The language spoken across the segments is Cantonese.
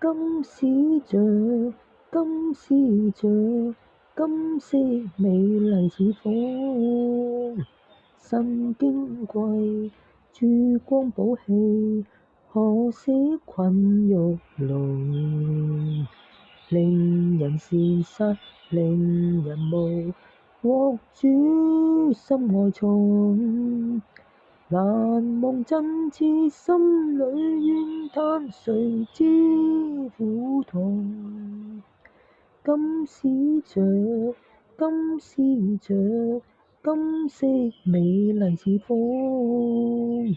金絲雀，金絲雀，金色美麗似鳳。身矜貴，珠光寶氣，可惜困玉籠。令人羨煞，令人慕，獲主心愛寵。難忘真摯，心裏怨嘆，誰知苦痛。金絲雀，金絲雀，金色美麗似鳳。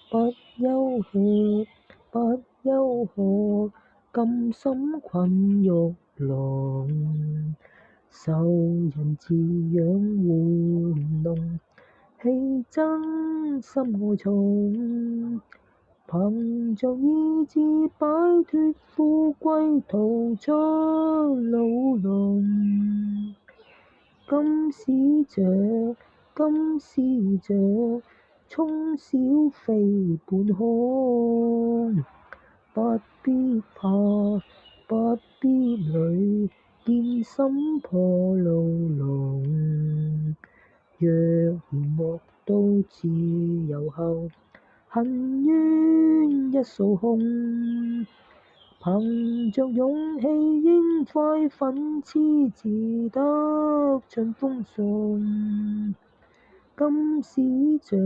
不休吃，不休喝，甘心困玉籠。受人飼養玩弄，戲真心愛寵。憑着意志擺脫富貴，逃出牢籠。金絲雀，金絲雀，衷小飛半空。不必怕，不必慮，見心破牢籠。若然獲到自由後，恨冤一掃空。憑着勇氣應快奮矢，自得盡豐順。金絲雀，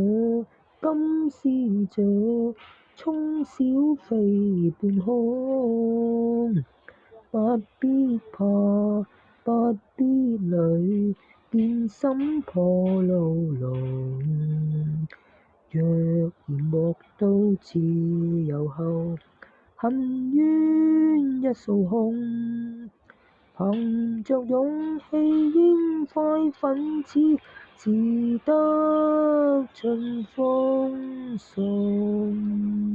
金絲雀，衷小飛半空。不必怕，不必慮，見心破牢籠。若然獲到自由後，恨冤一掃空。憑着勇氣應快奮矢，自得盡豐順。